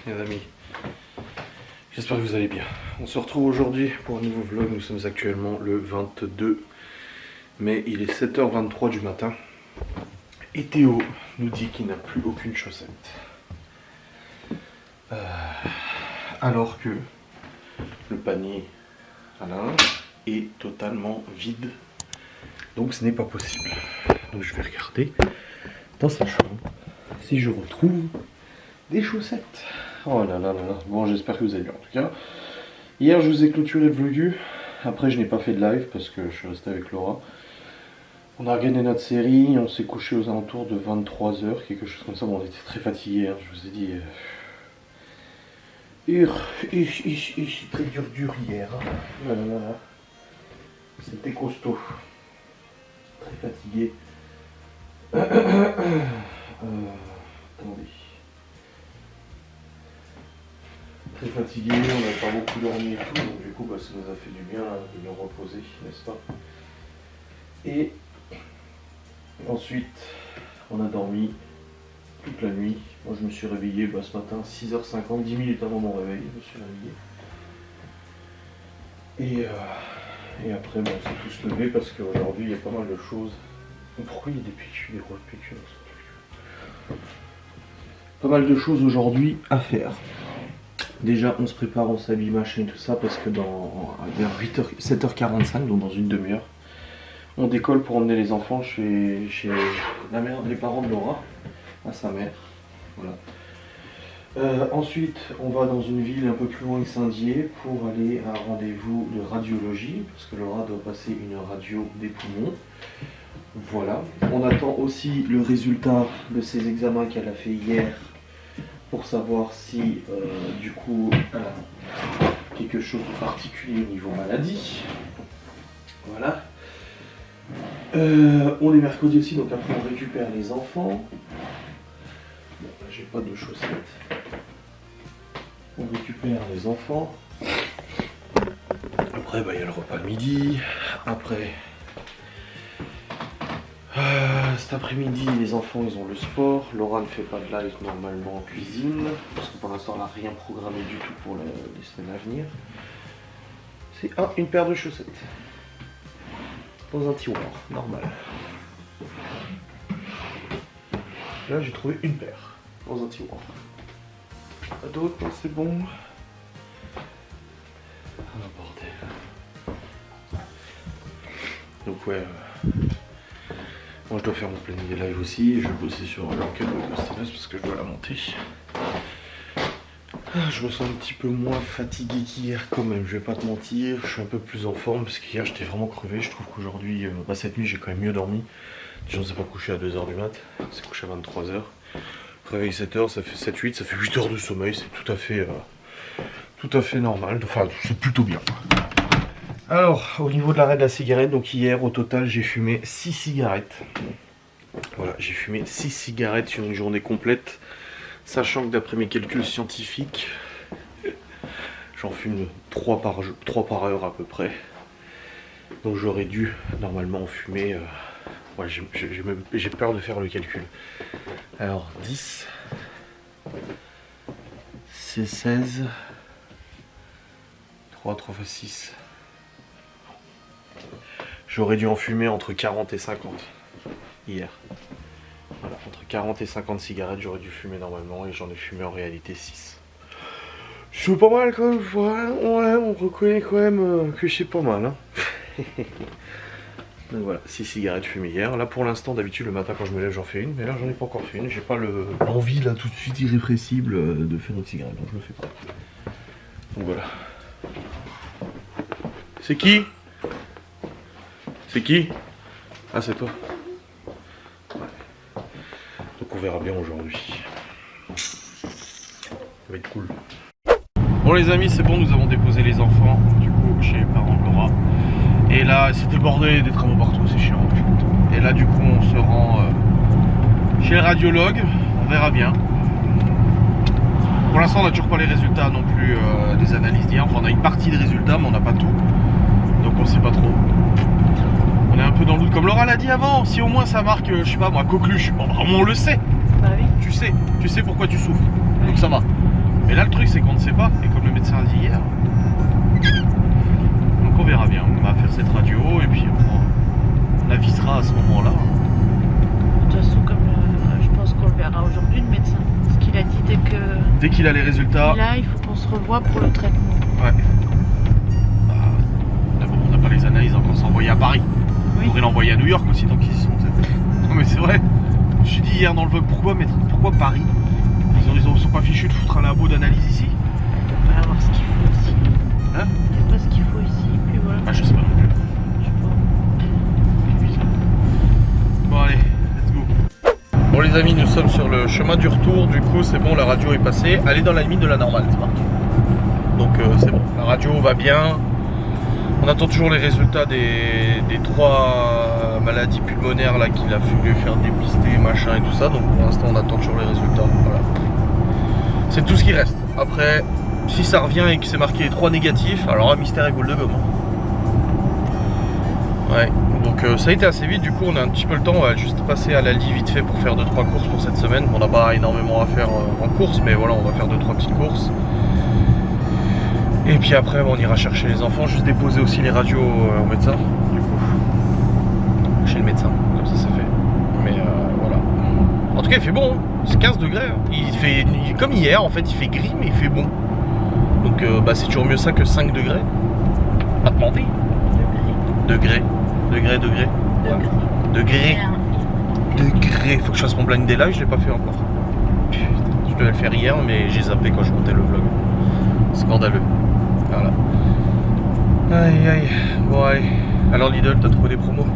les amis. J'espère que vous allez bien. On se retrouve aujourd'hui pour un nouveau vlog. Nous sommes actuellement le 22 mai. Il est 7h23 du matin. Et Théo nous dit qu'il n'a plus aucune chaussette. Alors que le panier à linge est totalement vide. Donc ce n'est pas possible. Donc je vais regarder dans sa chambre si je retrouve des chaussettes. Oh là là là là. Bon, j'espère que vous allez bien. En tout cas, hier je vous ai clôturé le vlog. Après je n'ai pas fait de live parce que je suis resté avec Laura. On a regardé notre série, on s'est couché aux alentours de 23h, quelque chose comme ça. Bon, on était très fatigués, hein, je vous ai dit. C'est très dur hier. Hein. Voilà. C'était costaud. Très fatigué. Attendez. Très fatigué, on n'a pas beaucoup dormi et tout, donc du coup bah, ça nous a fait du bien de nous reposer, n'est-ce pas? Et ensuite, on a dormi toute la nuit. Moi je me suis réveillé ce matin, 6h50, 10 minutes avant mon réveil, je me suis réveillé. Et après, on s'est tous levés parce qu'aujourd'hui il y a pas mal de choses. Pourquoi il y a des piqûres, des grosses piqûres? Pas mal de choses aujourd'hui à faire. Déjà, on se prépare, on s'habille, machin et tout ça, parce que vers 7h45, donc dans une demi-heure, on décolle pour emmener les enfants chez les parents de Laura, à sa mère. Voilà. Ensuite, on va dans une ville un peu plus loin que Saint-Dié pour aller à un rendez-vous de radiologie, parce que Laura doit passer une radio des poumons. Voilà. On attend aussi le résultat de ses examens qu'elle a fait hier, pour savoir si du coup elle a quelque chose de particulier au niveau maladie. Voilà. On est mercredi aussi, donc après on récupère les enfants. Bon, là j'ai pas de chaussettes. On récupère les enfants. Après il y a le repas de midi. Après cet après-midi, les enfants ils ont le sport. Laura ne fait pas de live normalement en cuisine parce que pour l'instant elle n'a rien programmé du tout pour les semaines à venir. C'est une paire de chaussettes dans un tiroir normal. Là j'ai trouvé une paire dans un tiroir. Pas d'autres, c'est bon. Ah bordel. Donc ouais. Moi je dois faire mon planning des lives aussi et je vais bosser sur l'enquête de Stevens parce que je dois la monter. Je me sens un petit peu moins fatigué qu'hier quand même, je vais pas te mentir. Je suis un peu plus en forme parce qu'hier j'étais vraiment crevé. Je trouve qu'aujourd'hui, cette nuit j'ai quand même mieux dormi. Déjà on s'est pas couché à 2h du mat, on s'est couché à 23h. Réveil 7h, ça fait 7-8, ça fait 8 heures de sommeil, c'est tout à fait normal, enfin c'est plutôt bien. Alors, au niveau de l'arrêt de la cigarette, donc hier au total j'ai fumé 6 cigarettes. Voilà, j'ai fumé 6 cigarettes sur une journée complète, sachant que d'après mes calculs scientifiques, j'en fume 3 par heure à peu près. Donc j'aurais dû normalement en fumer, ouais, j'ai peur de faire le calcul. Alors 10, c'est 16, 3 fois 6. J'aurais dû en fumer entre 40 et 50 hier. Voilà, entre 40 et 50 cigarettes j'aurais dû fumer normalement et j'en ai fumé en réalité 6. C'est pas mal quand même, ouais, on reconnaît quand même que c'est pas mal. Hein. Donc voilà, 6 cigarettes fumées hier. Là pour l'instant, d'habitude le matin quand je me lève j'en fais une, mais là j'en ai pas encore fait une. J'ai pas l'envie là tout de suite irrépressible de faire une cigarette, donc je le fais pas. Donc voilà. C'est qui ? C'est qui? Ah c'est toi. Ouais. Donc on verra bien aujourd'hui. Ça va être cool. Bon les amis, c'est bon, nous avons déposé les enfants du coup chez les parents de Laura. Et là c'était bordé, des travaux partout, c'est chiant. Et là du coup on se rend chez le radiologue, on verra bien. Pour l'instant on n'a toujours pas les résultats non plus des analyses d'hier. Enfin on a une partie des résultats mais on n'a pas tout. Donc on sait pas trop. On est un peu dans le doute, comme Laura l'a dit avant, si au moins ça marque, je sais pas moi, coqueluche, bon, on le sait. Bah oui. Tu sais pourquoi tu souffres, donc ça va. Mais là le truc c'est qu'on ne sait pas, et comme le médecin a dit hier. Donc on verra bien, on va faire cette radio et puis on avisera à ce moment-là. De toute façon, comme je pense qu'on le verra aujourd'hui, le médecin. Parce qu'il a dit dès qu'il a les résultats. Là, il faut qu'on se revoie pour le traitement. Ouais. D'abord, on n'a pas les analyses encore s'envoyer à Paris. Oui. On pourrait l'envoyer à New York aussi tant qu'ils y sont. Non mais c'est vrai. Je suis dit hier dans le vlog, pourquoi Paris? Ils sont pas fichus de foutre un labo d'analyse ici? On va avoir ce qu'il faut ici. Hein? Il n'y a pas ce qu'il faut ici, puis voilà. Ah je sais pas non plus. Je sais pas. Bon allez, let's go. Bon les amis, nous sommes sur le chemin du retour, du coup c'est bon, la radio est passée. Elle est dans la limite de la normale, c'est marqué. Donc c'est bon, la radio va bien. On attend toujours les résultats des 3 maladies pulmonaires là qu'il a fallu faire dépister, machin et tout ça. Donc pour l'instant on attend toujours les résultats. Voilà. C'est tout ce qui reste. Après, si ça revient et que c'est marqué les 3 négatifs, alors un mystère et goule de gomme. Ouais, donc ça a été assez vite, du coup on a un petit peu le temps, on va juste passer à l'Aldi vite fait pour faire 2-3 courses pour cette semaine. On n'a pas énormément à faire en course, mais voilà, on va faire 2-3 petites courses. Et puis après on ira chercher les enfants, juste déposer aussi les radios au médecin, du coup. Chez le médecin, comme ça c'est fait. Mais voilà. En tout cas il fait bon, hein. C'est 15 degrés. Hein. Comme hier en fait, il fait gris mais il fait bon. Donc c'est toujours mieux ça que 5 degrés. Pas te mentir. Degré. Faut que je fasse mon blind day live, je l'ai pas fait encore. Putain, je devais le faire hier mais j'ai zappé quand je montais le vlog. Scandaleux. Voilà. Aïe aïe. Bon allez. Alors Lidl, t'as trouvé des promos? Ouais.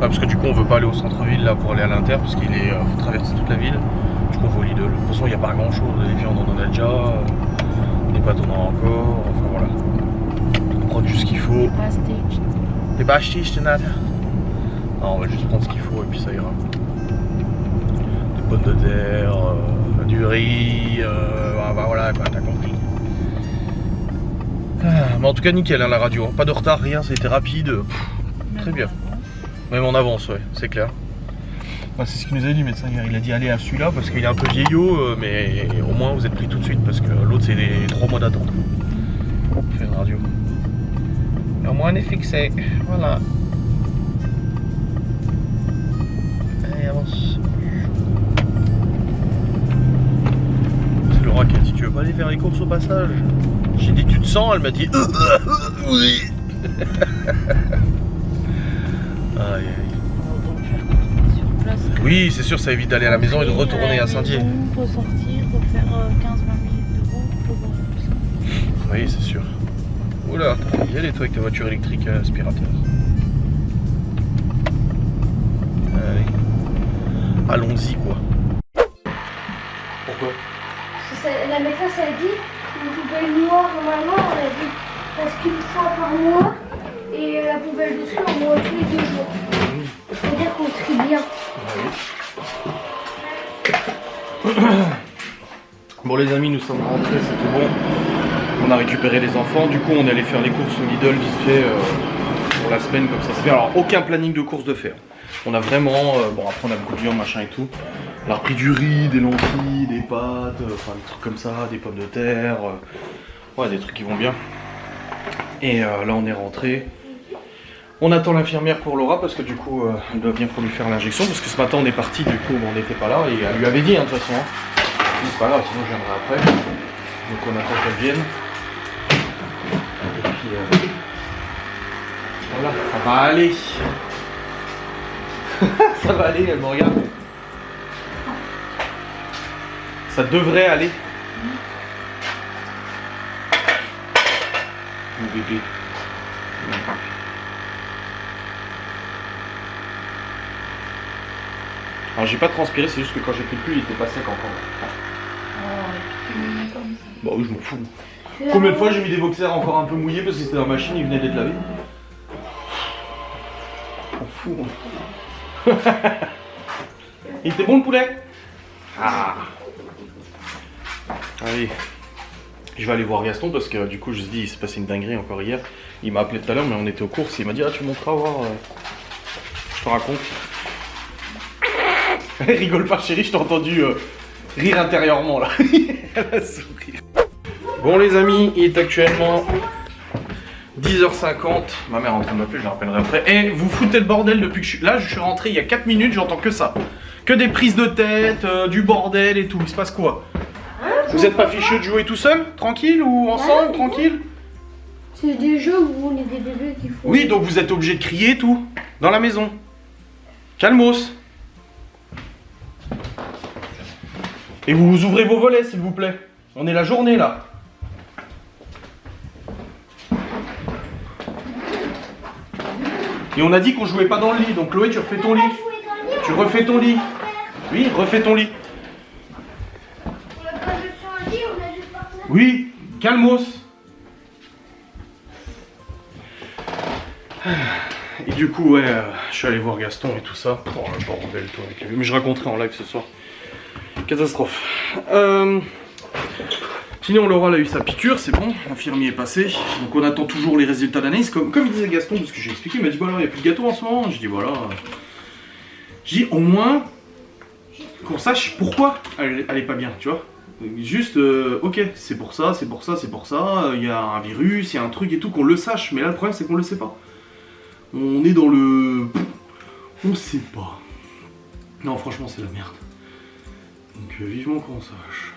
Parce que du coup on veut pas aller au centre-ville là pour aller à l'Inter parce qu'il est faut traverser toute la ville. Du coup on va au Lidl. De toute façon il n'y a pas grand chose, les viandes on en a déjà, des pâtes on en a encore, enfin voilà. On prend juste ce qu'il faut. Des pastis, je te nade. Non, on va juste prendre ce qu'il faut et puis ça ira. Des pommes de terre, du riz, bah voilà quoi, t'as compris. Mais en tout cas nickel hein, la radio, pas de retard, rien, ça a été rapide. Très bien. Même en avance, ouais, c'est clair. Bah, c'est ce qu'il nous a dit le médecin hier, il a dit allez à celui-là parce qu'il est un peu vieillot, mais au moins vous êtes pris tout de suite parce que l'autre c'est des 3 mois d'attente. On fait une radio. Et au moins on est fixé, voilà. Allez avance. C'est Laura qui a dit tu veux pas aller faire les courses au passage? J'ai dit tu te sens? Elle m'a dit oui. Aïe aïe. Oui, c'est sûr, ça évite d'aller à la maison et de retourner à Saint-Dié. Il faut sortir, faut faire 15-20 minutes de route pour voir tout ça. Oui, c'est sûr. Oula, t'as y aller toi avec ta voiture électrique aspirateur. Allez. Allons-y quoi. Pourquoi? La maîtresse a dit une poubelle noire normalement, on a dit parce qu'une fois par mois et la poubelle de tri on voit tous les 2 jours. C'est-à-dire qu'on trie bien. Bon les amis, nous sommes rentrés, c'était bon. On a récupéré les enfants, du coup on est allé faire les courses au Lidl vite fait pour la semaine comme ça se fait. Alors aucun planning de course de faire. On a vraiment, bon après on a beaucoup de viande machin et tout. On a repris du riz, des lentilles, des pâtes, enfin des trucs comme ça, des pommes de terre, ouais des trucs qui vont bien. Et là on est rentré. On attend l'infirmière pour Laura parce que du coup elle doit venir pour lui faire l'injection parce que ce matin on est parti, du coup on n'était pas là et elle lui avait dit hein, de toute façon. Hein. C'est pas grave, sinon je viendrai après. Donc on attend qu'elle vienne. Et puis voilà, ça va aller. Ça va aller, elle me regarde. Ça devrait aller. Mon bébé. Alors j'ai pas transpiré, c'est juste que quand j'ai pris le pull, il était pas sec encore. Bah oui, je m'en fous. Combien de fois j'ai mis des boxers encore un peu mouillés parce que c'était dans la machine, ils venaient d'être lavés. Je m'en fous. Il était bon le poulet? Ah. Allez. Je vais aller voir Gaston parce que du coup je me dis il s'est passé une dinguerie encore hier. Il m'a appelé tout à l'heure mais on était aux courses et il m'a dit ah tu monteras voir. Je te raconte. Rigole pas chérie, je t'ai entendu rire intérieurement là. Elle va sourire. Bon les amis, il est actuellement 10h50. Ma mère est en train de m'appeler, je la rappellerai après. Et vous foutez le bordel depuis que je suis là. Je suis rentré il y a 4 minutes, j'entends que ça. Que des prises de tête, du bordel et tout. Il se passe quoi? Vous êtes pas fichu de jouer tout seul? Tranquille ou ensemble? Tranquille? C'est des jeux où on est des bébés qui font. Oui, donc vous êtes obligé de crier tout dans la maison. Calmos. Et vous ouvrez vos volets s'il vous plaît. On est la journée là. Et on a dit qu'on jouait pas dans le lit, donc Chloé tu refais ton lit. Tu refais ton lit. Oui, refais ton lit. On a pas juste sur un lit, on a juste par terre. Oui, calmos. Et du coup, ouais, je suis allé voir Gaston et tout ça. Oh, le bordel, toi, avec lui. Mais je raconterai en live ce soir. Catastrophe. Sinon, Laura a eu sa piqûre, c'est bon, l'infirmier est passé. Donc on attend toujours les résultats d'analyse. Comme il disait Gaston, parce que j'ai expliqué, il m'a dit voilà, il n'y a plus de gâteau en ce moment. Je dis voilà. Je dis au moins qu'on sache pourquoi elle est pas bien, tu vois. Juste, ok, c'est pour ça, c'est pour ça, c'est pour ça. Il y a un virus, il y a un truc et tout, qu'on le sache. Mais là, le problème, c'est qu'on le sait pas. On est dans le... On sait pas. Non, franchement, c'est la merde. Donc vivement qu'on sache.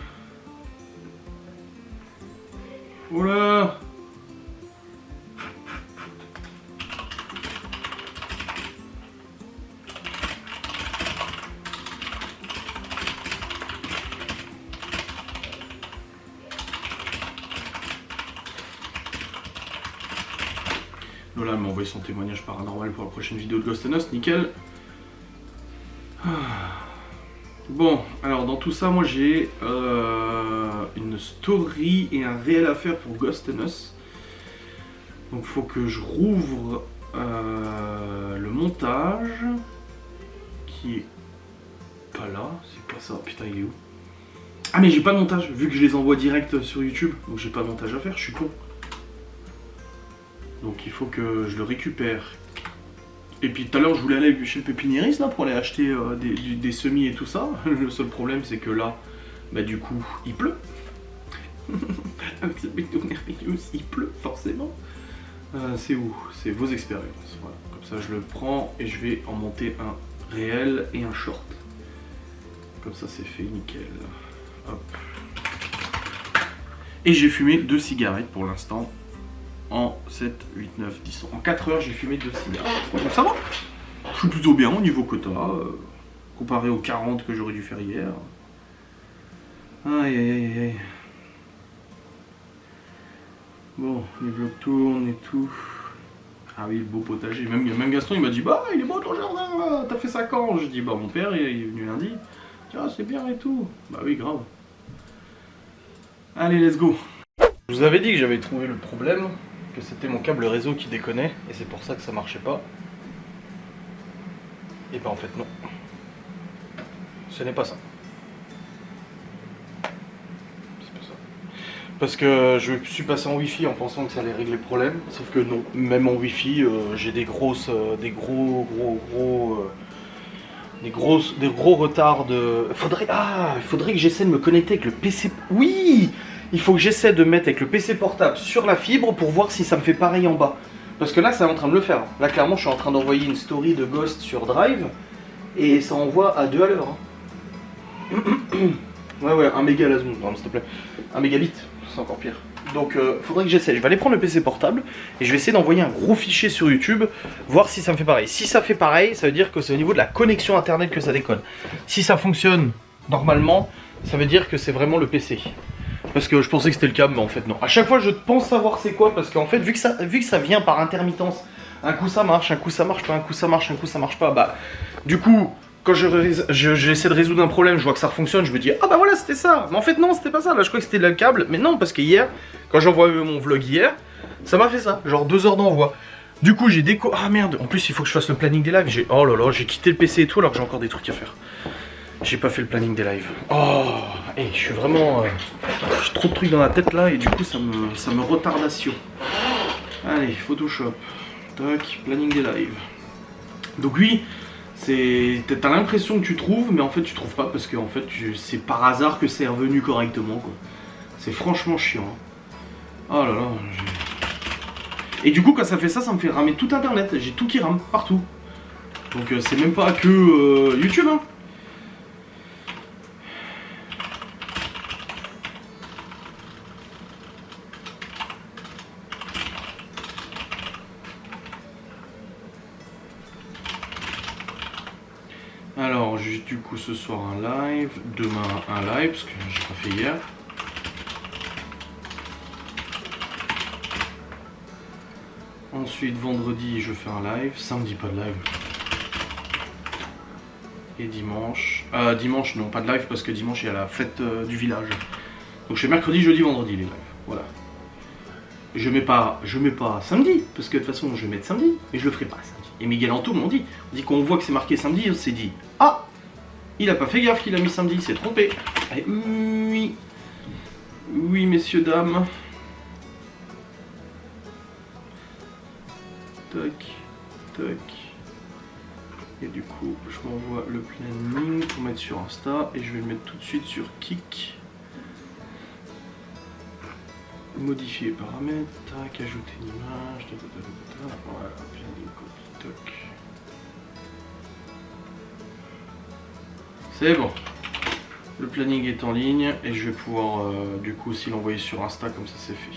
Voilà. Lola m'a envoyé son témoignage paranormal pour la prochaine vidéo de Ghost and Us, nickel. Bon, alors dans tout ça, moi j'ai une story et un réel à faire pour Ghost and Us. Donc faut que je rouvre le montage qui est pas là, c'est pas ça, putain il est où? Ah mais j'ai pas de montage, vu que je les envoie direct sur YouTube, donc j'ai pas de montage à faire, je suis con. Donc il faut que je le récupère. Et puis tout à l'heure je voulais aller chez le pépiniériste là pour aller acheter des semis et tout ça. Le seul problème c'est que là, bah du coup, il pleut. Avec cette météo merveilleuse, il pleut forcément. C'est où? C'est vos expériences. Voilà. Comme ça je le prends et je vais en monter un réel et un short. Comme ça c'est fait, nickel. Hop. Et j'ai fumé 2 cigarettes pour l'instant. En 7, 8, 9, 10, en 4 heures j'ai fumé 2 cigarettes. Donc ça va. Je suis plutôt bien au niveau quota, comparé aux 40 que j'aurais dû faire hier. Aïe aïe aïe aïe. Bon, les vlogs tournent et tout. Ah oui, le beau potager. Même Gaston il m'a dit bah il est beau ton jardin, t'as fait ça quand? Je dis bah mon père il est venu lundi. Ah c'est bien et tout. Bah oui grave. Allez let's go. Je vous avais dit que j'avais trouvé le problème, que c'était mon câble réseau qui déconnait, et c'est pour ça que ça marchait pas. Et ben en fait non. Ce n'est pas ça. C'est pas ça. Parce que je suis passé en Wi-Fi en pensant que ça allait régler le problème, sauf que non. Même en Wi-Fi, j'ai des gros retards de... il faudrait que j'essaie de me connecter avec le PC... Oui! Il faut que j'essaie de mettre avec le PC portable sur la fibre pour voir si ça me fait pareil en bas. Parce que là, c'est en train de le faire. Là, clairement, je suis en train d'envoyer une story de Ghost sur Drive. Et ça envoie à 2 à l'heure. Ouais, 1 méga à la seconde, s'il te plaît. 1 mégabit, c'est encore pire. Donc, faudrait que j'essaie. Je vais aller prendre le PC portable et je vais essayer d'envoyer un gros fichier sur YouTube, voir si ça me fait pareil. Si ça fait pareil, ça veut dire que c'est au niveau de la connexion internet que ça déconne. Si ça fonctionne normalement, ça veut dire que c'est vraiment le PC. Parce que je pensais que c'était le câble, mais en fait non. À chaque fois je pense savoir c'est quoi, parce qu'en fait vu que ça vient par intermittence, un coup ça marche, un coup ça marche pas, un coup ça marche, un coup ça marche pas, bah du coup quand j'essaie de résoudre un problème, je vois que ça fonctionne, je me dis ah bah voilà c'était ça. Mais en fait non c'était pas ça, là je crois que c'était le câble, mais non parce que hier, quand j'ai envoyé mon vlog hier, ça m'a fait ça, genre 2 heures d'envoi. Du coup j'ai ah merde, en plus il faut que je fasse le planning des lives, oh là là, j'ai quitté le PC et tout alors que j'ai encore des trucs à faire. J'ai pas fait le planning des lives. Oh, hey, je suis vraiment... j'ai trop de trucs dans la tête là et du coup ça me retardation. Allez, Photoshop. Tac, planning des lives. Donc oui, T'as l'impression que tu trouves, mais en fait tu trouves pas parce que en fait c'est par hasard que c'est revenu correctement quoi. C'est franchement chiant. Hein. Oh là là. Et du coup quand ça fait ça, ça me fait ramer tout internet. J'ai tout qui rame partout. Donc c'est même pas que YouTube hein. Alors, du coup, ce soir un live, demain un live, parce que j'ai pas fait hier. Ensuite, vendredi, je fais un live. Samedi, pas de live. Et dimanche... dimanche, non, pas de live, parce que dimanche, il y a la fête du village. Donc, je fais mercredi, jeudi, vendredi, les lives. Voilà. Je mets pas samedi, parce que de toute façon, je vais mettre samedi, mais je le ferai pas samedi. Et Miguel Anto m'ont dit, qu'on voit que c'est marqué samedi, on s'est dit, ah, il a pas fait gaffe qu'il a mis samedi, il s'est trompé. Et oui, oui messieurs, dames. Toc, toc. Et du coup, je m'envoie le planning pour mettre sur Insta, et je vais le mettre tout de suite sur Kik. Modifier les paramètres, tac, ajouter une image, voilà, planning, copie, toc. C'est bon. Le planning est en ligne et je vais pouvoir du coup aussi l'envoyer sur Insta comme ça c'est fait.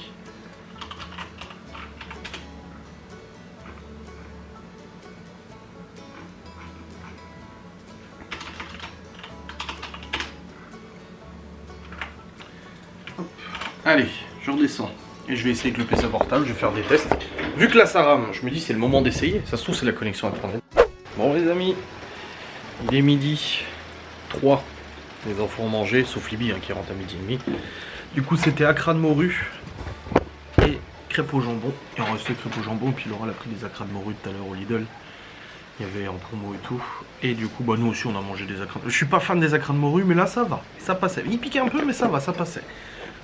Hop. Allez. Je redescends et je vais essayer avec le PC portable, je vais faire des tests. Vu que là ça rame, je me dis c'est le moment d'essayer. Ça se trouve c'est la connexion internet. Bon les amis, il est midi 3. Les enfants ont mangé, sauf Libye hein, qui rentre à midi et demi. Du coup c'était acra de morue et crêpes au jambon. Et on restait crêpes au jambon, puis Laura a pris des acras de morue tout à l'heure au Lidl. Il y avait en promo et tout. Et du coup bah nous aussi on a mangé des acras. Je suis pas fan des acras de morue mais là ça va. Ça passait. Il piquait un peu mais ça va, ça passait.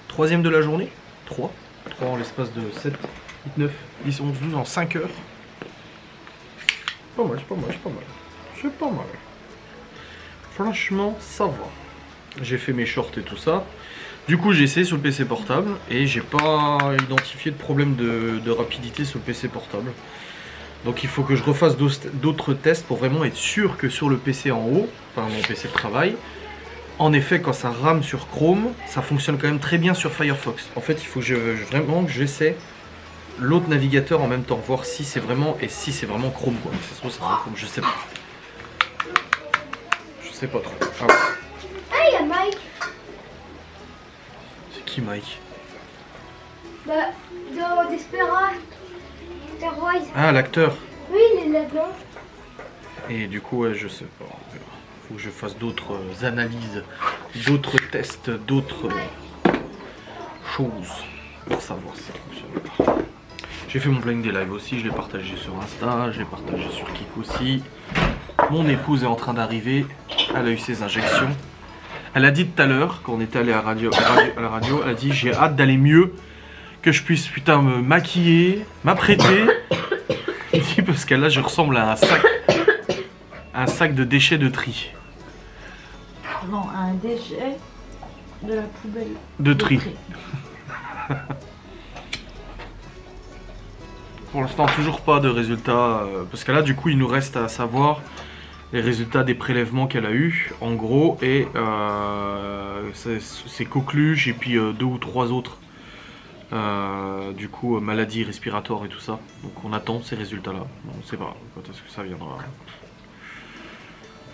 Troisième de la journée. 3 en l'espace de 7, 8, 9, 10, 11, 12 en 5 heures. Pas mal, c'est pas mal. Franchement, ça va. J'ai fait mes shorts et tout ça. Du coup, j'ai essayé sur le PC portable et j'ai pas identifié de problème de rapidité sur le PC portable. Donc il faut que je refasse d'autres tests pour vraiment être sûr que sur le PC en haut, enfin mon PC de travail, en effet, quand ça rame sur Chrome, ça fonctionne quand même très bien sur Firefox. En fait, il faut vraiment que j'essaie l'autre navigateur en même temps, voir si c'est vraiment Chrome quoi. C'est trop, c'est Chrome, je sais pas. Je sais pas trop. Ah, Ah, il y a Mike. c'est qui Mike? Bah, dans Despera. Terroise. Ah, l'acteur. Oui, il est là-dedans. Et du coup, ouais, je sais pas. Faut que je fasse d'autres analyses, d'autres tests, d'autres choses pour savoir si ça fonctionne pas. J'ai fait mon planning des lives aussi, je l'ai partagé sur Insta, je l'ai partagé sur Kik aussi. Mon épouse est en train d'arriver, elle a eu ses injections. Elle a dit tout à l'heure, quand on était allé à la radio, elle a dit j'ai hâte d'aller mieux, que je puisse putain me maquiller, m'apprêter. Parce que là je ressemble à un sac de déchets de tri. Non, un déchet de la poubelle. De tri. Pour l'instant, toujours pas de résultats. Parce que là, du coup, il nous reste à savoir les résultats des prélèvements qu'elle a eu, en gros, et c'est coqueluche et puis 2 ou 3 autres. Du coup, maladies respiratoires et tout ça. Donc, on attend ces résultats-là. On ne sait pas quand est-ce que ça viendra.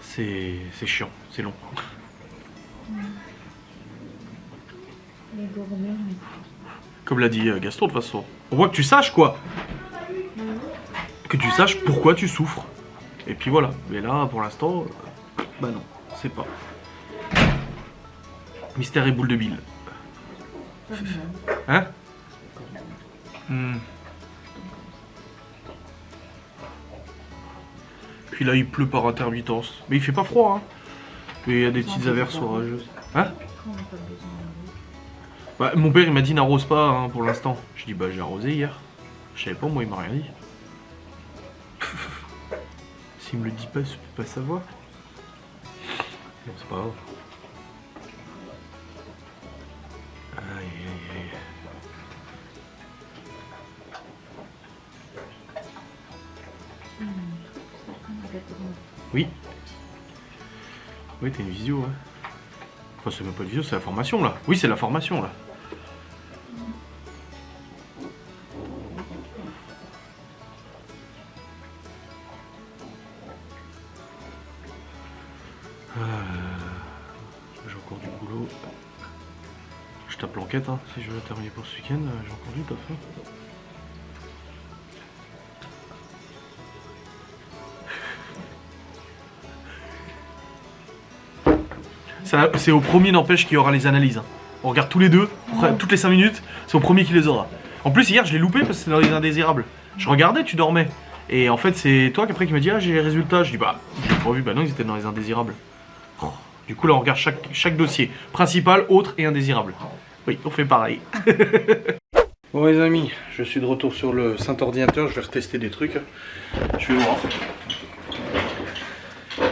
C'est chiant, c'est long. Comme l'a dit Gaston, de toute façon. On voit que tu saches quoi. Que tu saches pourquoi tu souffres. Et puis voilà. Mais là, pour l'instant, bah non, c'est pas. Mystère et boule de bile. Hein? Puis là, il pleut par intermittence. Mais il fait pas froid, hein. Mais il y a des petites averses orageuses. Hein? Bah, mon père, il m'a dit n'arrose pas hein, pour l'instant. Je dis bah j'ai arrosé hier. Je savais pas, moi, il m'a rien dit. s'il me le dit pas, je peux pas savoir. Non, c'est pas grave. Aïe aïe aïe. Oui. Oui, t'as une visio, ouais. Enfin, c'est même pas une visio, c'est la formation là. Oui, c'est la formation là. J'ai encore du boulot. Je tape l'enquête, hein. Si je veux la terminer pour ce week-end, j'ai encore du taf. C'est au premier, n'empêche, qu'il y aura les analyses. Hein. On regarde tous les deux, toutes les 5 minutes, c'est au premier qui les aura. En plus, hier, je l'ai loupé parce que c'est dans les indésirables. Je regardais, tu dormais. Et en fait, c'est toi qui après qui me dit ah, j'ai les résultats. Je dis bah, j'ai pas vu, bah non, ils étaient dans les indésirables. Oh. Du coup, là, on regarde chaque dossier. Principal, autre et indésirable. Oui, on fait pareil. Bon, les amis, je suis de retour sur le saint ordinateur. Je vais retester des trucs. Je vais voir.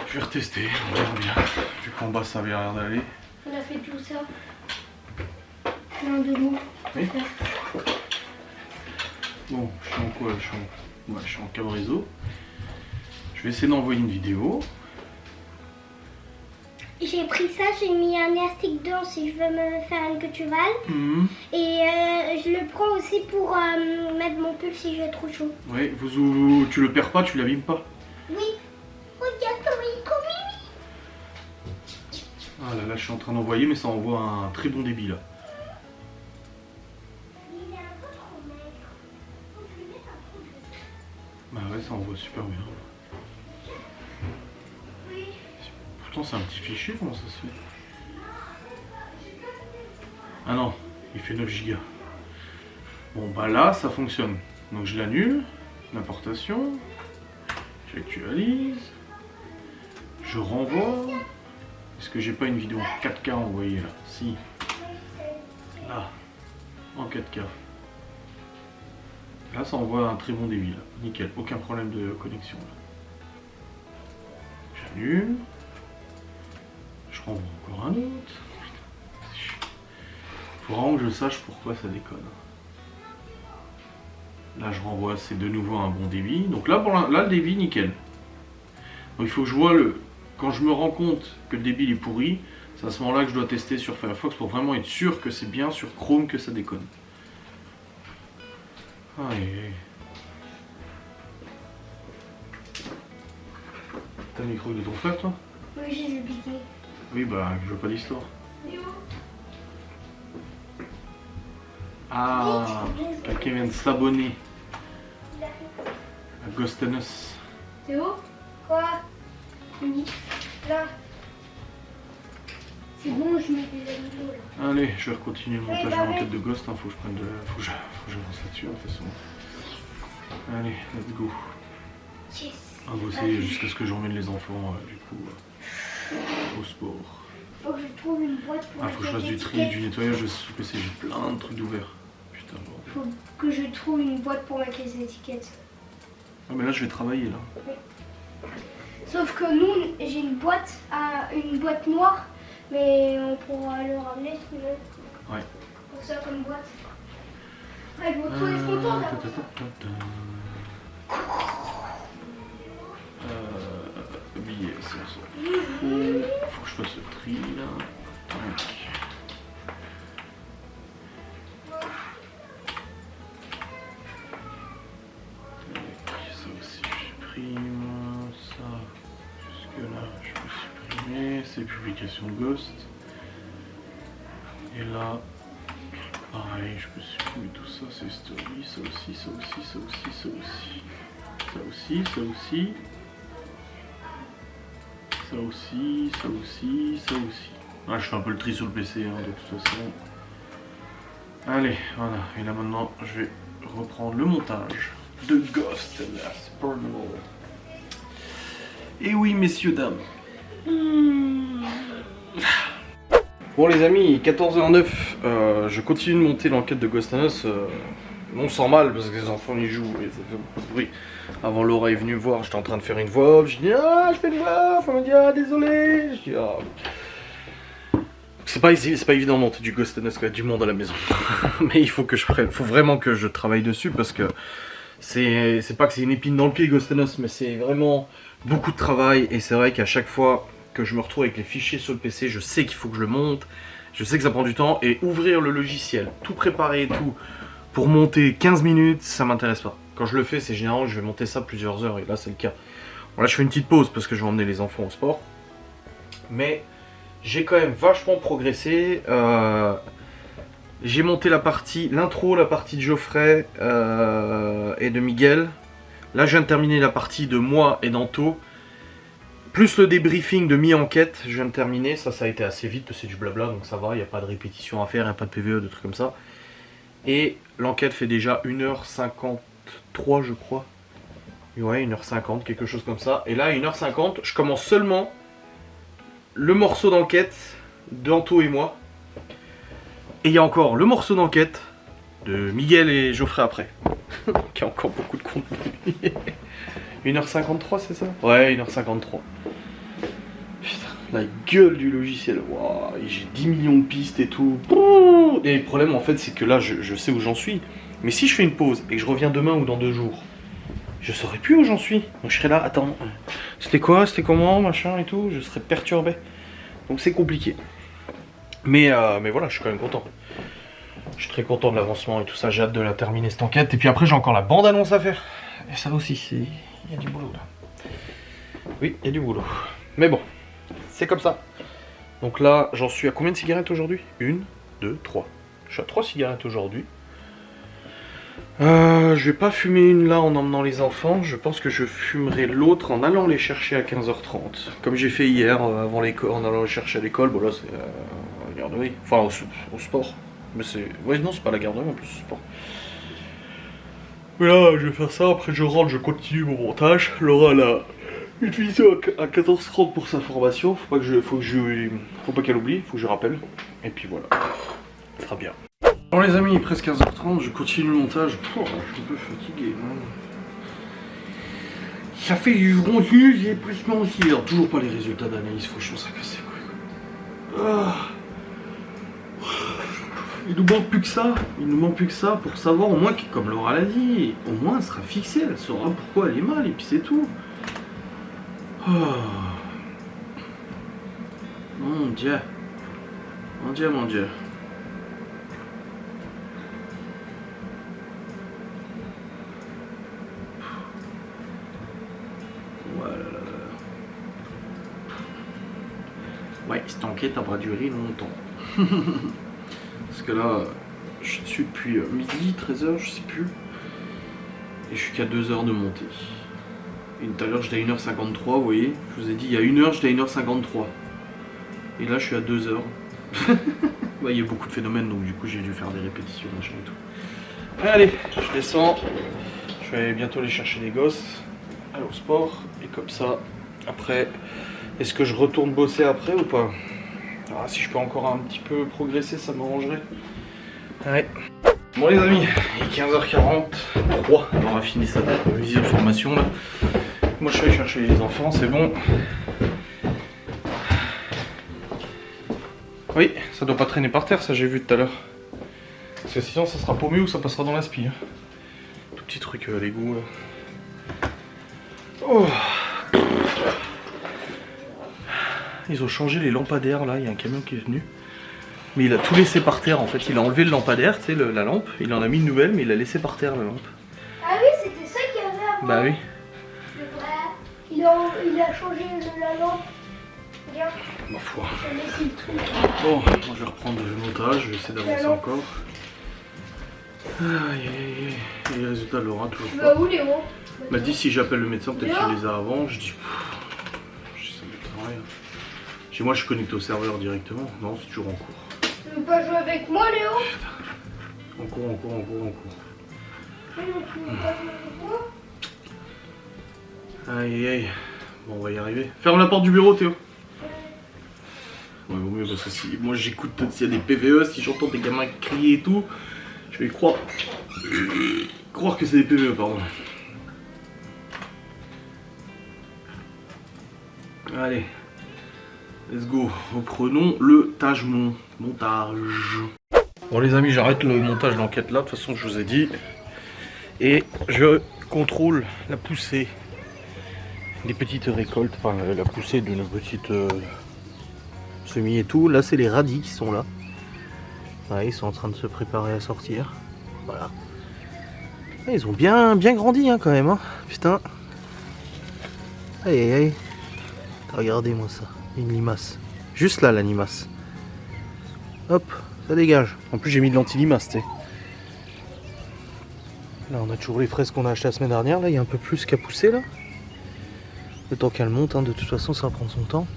Je vais retester, on verra bien. Vu qu'en bas, ça avait l'air d'aller. On a fait tout ça. Plein de mots. Oui. Bon, je suis en quoi? Je suis en cam réseau. Je vais essayer d'envoyer une vidéo. J'ai pris ça, j'ai mis un élastique dedans si je veux me faire une queue de cheval. Et je le prends aussi pour mettre mon pull si j'ai trop chaud. Ouais, tu le perds pas, tu l'abîmes pas. Oui. Regarde comment il est trop mimi. Ah là là, je suis en train d'envoyer, mais ça envoie un très bon débit là. Il est un peu trop maigre. Faut que je lui mette un peu de... Bah ouais, ça envoie super bien. Oui. Pourtant c'est un petit fichier, comment ça se fait? Ah non, il fait 9 Go. Bon bah là, ça fonctionne. Donc je l'annule, l'importation, j'actualise, je renvoie. Est-ce que j'ai pas une vidéo en 4K envoyée là? Si. Là, en 4K. Là, ça envoie un très bon débit là. Nickel, aucun problème de connexion là. J'annule. Je renvoie encore un autre. Faut vraiment que je sache pourquoi ça déconne. Là, je renvoie, c'est de nouveau un bon débit. Donc là, là, le débit, nickel. Donc il faut que je vois quand je me rends compte que le débit est pourri, c'est à ce moment-là que je dois tester sur Firefox pour vraiment être sûr que c'est bien sur Chrome que ça déconne. Aïe. T'as le micro de ton frère, toi? Oui, j'ai vu piquer. Oui, bah, je veux pas d'histoire. Ah, quelqu'un vient de s'abonner à Ghost and Us. Théo? Quoi? Oui. Là. C'est bon, je mets des animaux là. Allez, je vais continuer le montage de bah, l'enquête de Ghost. Hein, faut que je prenne faut que j'avance là-dessus de toute façon. Allez, let's go. Yes. On va bosser jusqu'à ce que j'emmène les enfants du coup au sport. Faut que je trouve une boîte pour faut que je fasse du tri, du nettoyage de ce PC. J'ai plein de trucs d'ouvert. Putain, bon. Faut que je trouve une boîte pour mettre les étiquettes. Ah mais là je vais travailler là. Oui. Sauf que nous, j'ai une boîte noire, mais on pourra le ramener si tu veux. Ouais. Pour ça comme boîte. Ouais, je vous trouve les contents là. Billets, ça s'en fout. Faut que je fasse le tri là. Tac. Ça aussi je supprime. Ça, jusque là je peux supprimer. C'est publication de Ghost. Et là, pareil, je peux supprimer tout ça. C'est story, ça aussi, ça aussi, ça aussi, ça aussi. Ça aussi, ça aussi. Ça aussi, ça aussi, ça aussi. Ah, je fais un peu le tri sur le PC hein, de toute façon. Allez, voilà. Et là maintenant, je vais reprendre le montage de Ghost and Us Portable. Et oui, messieurs, dames. Bon les amis, 14h09, je continue de monter l'enquête de Ghost and Us. On sent mal parce que les enfants ils jouent et ça fait beaucoup de bruit. Avant Laura est venue me voir, j'étais en train de faire une voix off, je dis ah je fais une voix off, elle m'a dit ah désolé, je dis ah. C'est pas évident de monter du Ghost and Us quand il y a du monde à la maison. Mais il faut vraiment que je travaille dessus parce que c'est pas que c'est une épine dans le pied Ghost and Us, mais c'est vraiment beaucoup de travail et c'est vrai qu'à chaque fois que je me retrouve avec les fichiers sur le PC, je sais qu'il faut que je le monte, je sais que ça prend du temps et ouvrir le logiciel, tout préparer et tout pour monter 15 minutes, ça m'intéresse pas. Quand je le fais, c'est généralement je vais monter ça plusieurs heures et là c'est le cas. Bon là je fais une petite pause parce que je vais emmener les enfants au sport. Mais j'ai quand même vachement progressé. J'ai monté l'intro, la partie de Geoffrey et de Miguel. Là je viens de terminer la partie de moi et d'Anto. Plus le débriefing de mi-enquête, je viens de terminer. Ça a été assez vite, c'est du blabla donc ça va, il n'y a pas de répétition à faire, il n'y a pas de PVE, de trucs comme ça. Et l'enquête fait déjà 1h53 je crois. Ouais 1h50, quelque chose comme ça. Et là à 1h50, je commence seulement le morceau d'enquête d'Anto et moi. Et il y a encore le morceau d'enquête de Miguel et Geoffrey après. Qui a encore beaucoup de contenu. 1h53 c'est ça? Ouais 1h53. Putain, la gueule du logiciel. Wow, j'ai 10 millions de pistes et tout. Et le problème en fait c'est que là je sais où j'en suis. Mais si je fais une pause et que je reviens demain ou dans 2 jours, je saurais plus où j'en suis. Donc je serai là, attends, c'était quoi, c'était comment, machin et tout, je serais perturbé. Donc c'est compliqué. Mais voilà, je suis quand même content. Je suis très content de l'avancement et tout ça, j'ai hâte de la terminer cette enquête. Et puis après j'ai encore la bande-annonce à faire. Et ça aussi, il y a du boulot là. Oui, il y a du boulot. Mais bon, c'est comme ça. Donc là, j'en suis à combien de cigarettes aujourd'hui? 1, 2, 3. Je suis à 3 cigarettes aujourd'hui. Je vais pas fumer une là en emmenant les enfants, je pense que je fumerai l'autre en allant les chercher à 15h30. Comme j'ai fait hier avant l'école, en allant les chercher à l'école, bon là c'est la garderie, enfin au sport. Mais c'est... Ouais non c'est pas la garderie en plus, au sport. Mais là je vais faire ça, après je rentre, je continue mon montage. Laura elle a une visio à 14h30 pour sa formation, faut pas qu'elle oublie, faut que je rappelle. Et puis voilà, ça sera bien. Bon les amis, il est presque 15h30, je continue le montage. Oh, je suis un peu fatigué. Ça fait du contenu, j'ai plus menti. Alors toujours pas les résultats d'analyse, franchement ça casse quoi. Ah. Il nous manque plus que ça. Il nous manque plus que ça pour savoir au moins que, comme Laura l'a dit, au moins elle sera fixée, elle saura pourquoi elle est mal et puis c'est tout. Oh. Mon Dieu. Mon Dieu, mon Dieu. Ouais, cette enquête a pas duré longtemps. Parce que là, je suis dessus depuis midi, 13h, je sais plus. Et je suis qu'à 2 heures de montée. Et tout à l'heure, j'étais à 1h53, vous voyez. Je vous ai dit, il y a 1 heure, j'étais à 1h53. Et là, je suis à 2 heures. Ouais, il y a beaucoup de phénomènes, donc du coup, j'ai dû faire des répétitions, machin et tout. Allez, je descends. Je vais bientôt aller chercher les gosses. Aller au sport. Et comme ça, après... Est-ce que je retourne bosser après ou pas? Ah, si je peux encore un petit peu progresser, ça m'arrangerait. Ouais. Bon les amis, il est 15h43, on a fini sa visite de formation là. Moi je suis allé chercher les enfants, c'est bon. Oui, ça doit pas traîner par terre, ça j'ai vu tout à l'heure. Parce que sinon ça sera paumé ou ça passera dans l'aspi. Hein. Tout petit truc l'égout là. Oh. Ils ont changé les lampadaires là, il y a un camion qui est venu. Mais il a tout laissé par terre en fait, il a enlevé le lampadaire, tu sais, la lampe. Il en a mis une nouvelle mais il a laissé par terre la lampe. Ah oui, c'était ça qu'il y avait avant. Bah oui. C'est vrai. Il a changé la lampe. Regarde. Ma foi. Il a laissé le truc. Bon, moi je vais reprendre le montage, je vais essayer d'avancer encore. Aïe aïe aïe. Et les résultats de Laura toujours Bah pas. où Léo? Il m'a dit si j'appelle le médecin, peut-être qu'il les a avant. Je dis ça m'étonne rien. Chez moi je suis connecté au serveur directement. Non, c'est toujours en cours. Tu veux pas jouer avec moi Léo? En cours. Oui, mais tu veux pas jouer avec moi? Aïe aïe. Bon, on va y arriver. Ferme la porte du bureau Théo. Ouais, vaut mieux parce que si moi j'écoute s'il y a des PVE, si j'entends des gamins crier et tout, Je vais croire que c'est des PVE, pardon. Allez, let's go. Reprenons le montage. Bon les amis, j'arrête le montage d'enquête là, de toute façon je vous ai dit. Et je contrôle la poussée des petites récoltes, enfin la poussée d'une petite semis et tout. Là c'est les radis qui sont là. Ouais, ils sont en train de se préparer à sortir. Voilà. Et ils ont bien grandi hein, quand même. Hein. Putain. Aïe aïe aïe. Regardez-moi ça. Une limace. Juste là la limace. Hop, ça dégage. En plus j'ai mis de l'anti-limace, tu sais. Là on a toujours les fraises qu'on a achetées la semaine dernière. Là il y a un peu plus qu'à pousser là. Le temps qu'elle monte, hein. De toute façon ça va prendre son temps.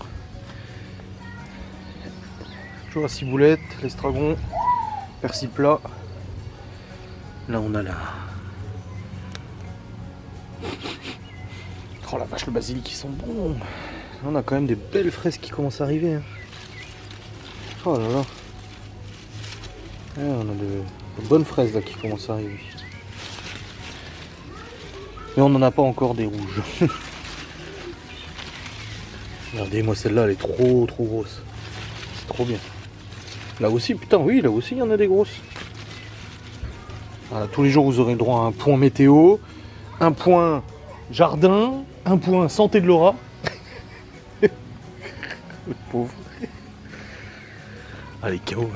Toujours la ciboulette, l'estragon, persil plat. Là on a la... Oh la vache, le basilic ils sont bons. On a quand même des belles fraises qui commencent à arriver. Hein. Oh là là. Ouais, on a de bonnes fraises là qui commencent à arriver. Mais on n'en a pas encore des rouges. Regardez, moi celle-là elle est trop grosse. C'est trop bien. Là aussi, putain, oui, là aussi il y en a des grosses. Voilà, tous les jours vous aurez droit à un point météo, un point jardin, un point santé de Laura. Le pauvre. Allez, KO.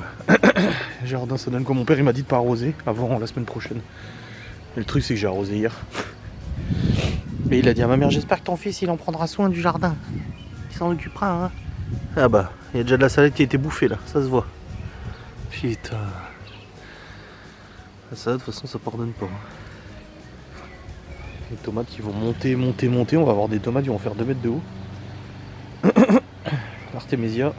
Jardin, ça donne quoi? Mon père il m'a dit de pas arroser avant la semaine prochaine. Et le truc c'est que j'ai arrosé hier. Et il a dit à ma mère, j'espère que ton fils il en prendra soin du jardin. Il s'en occupera, hein. Ah bah, il y a déjà de la salade qui a été bouffée là, ça se voit. Putain. La salade de toute façon ça pardonne pas. Les tomates qui vont monter. On va avoir des tomates qui vont faire 2 mètres de haut. Artémisia.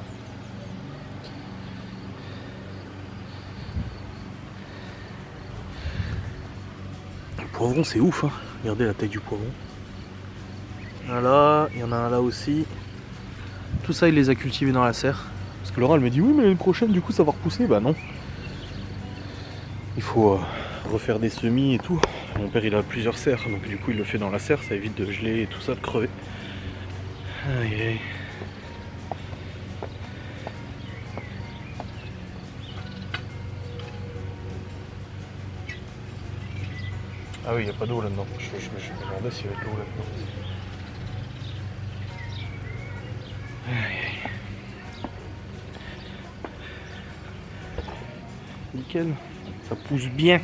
Le poivron c'est ouf hein. Regardez la taille du poivron. Voilà, il y en a un là aussi. Tout ça il les a cultivés dans la serre. Parce que Laura elle me dit oui mais l'année prochaine du coup ça va repousser. Bah non. Il faut refaire des semis et tout. Mon père il a plusieurs serres donc du coup il le fait dans la serre. Ça évite de geler et tout ça, de crever. Aïe aïe. Ah oui, il n'y a pas d'eau là-dedans. Je me demandais s'il y avait de l'eau là-dedans. Nickel, ça pousse bien.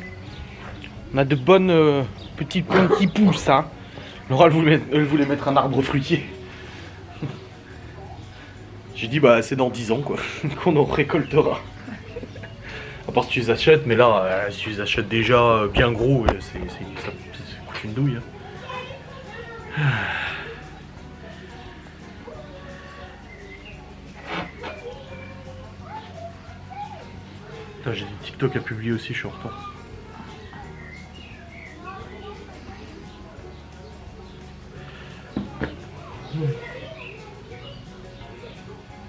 On a de bonnes petites plantes qui poussent. Hein. Laura elle voulait mettre un arbre fruitier. J'ai dit bah c'est dans 10 ans quoi qu'on en récoltera. À part si tu les achètes, mais là si tu les achètes déjà bien gros, ça coûte une douille. Hein. J'ai des TikTok à publier aussi, je suis en retard.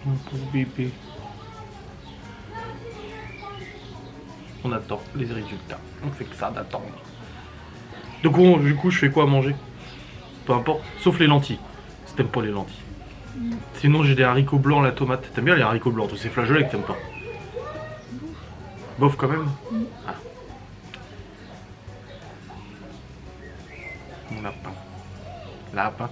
Mon pauvre bébé. On attend les résultats. On fait que ça d'attendre. Donc bon, du coup, je fais quoi à manger? Peu importe, sauf les lentilles. Si t'aimes pas les lentilles. Sinon, j'ai des haricots blancs, la tomate. T'aimes bien les haricots blancs? Tous ces flageolets que t'aimes pas? Bof quand même. Ah. Mon lapin. Lapin.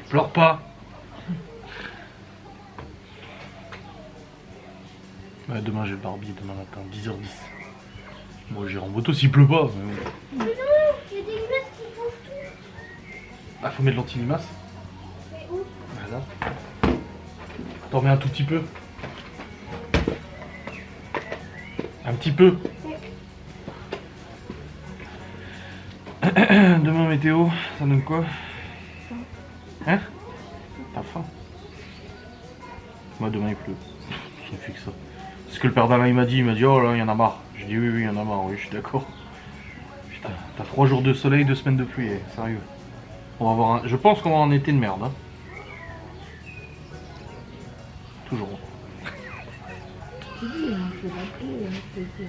Pleure pas. Ouais, demain j'ai le Barbie, demain matin, 10h10. Moi j'irai en moto s'il pleut pas. Mais non, il y a des limaces qui bouffent tout. Ah, faut mettre l'anti-limace. Mais où? Voilà. T'en mets un tout petit peu. Un petit peu. Demain météo, ça donne quoi? Hein? T'as faim? Moi demain il pleut. Ça fait que ça. C'est ce que le père d'Alain il m'a dit oh là il y en a marre. J'ai dit oui il y en a marre, oui je suis d'accord. Putain, t'as 3 jours de soleil, 2 semaines de pluie, sérieux. On va avoir je pense qu'on va avoir un été de merde. Hein. Toujours. t'ai dit, hein, je fais la peau.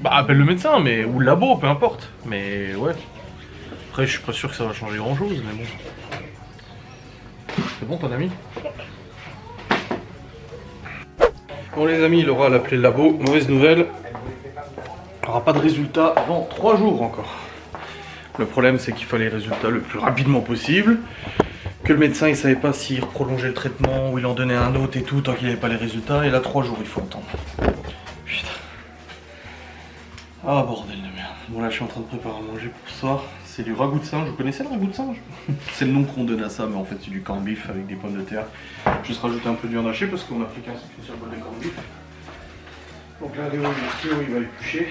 Bah appelle le médecin, mais ou le labo, peu importe. Mais ouais. Après, je suis pas sûr que ça va changer grand chose, mais bon. C'est bon ton ami? Bon les amis, Laura a appelé le labo. Mauvaise nouvelle. Il n'y aura pas de résultat avant 3 jours encore. Le problème c'est qu'il fallait les résultats le plus rapidement possible. Que le médecin il savait pas s'il prolongeait le traitement ou il en donnait un autre et tout tant qu'il n'avait pas les résultats. Et là 3 jours il faut attendre. Putain. Ah bordel de merde. Bon là je suis en train de préparer à manger pour ce soir. C'est du ragoût de singe. Vous connaissez le ragoût de singe? C'est le nom qu'on donne à ça, mais en fait c'est du corned beef avec des pommes de terre. Juste rajouter un peu de viande hachée parce qu'on a pris qu'un seul bol de corned beef. Donc là Léo il va éplucher.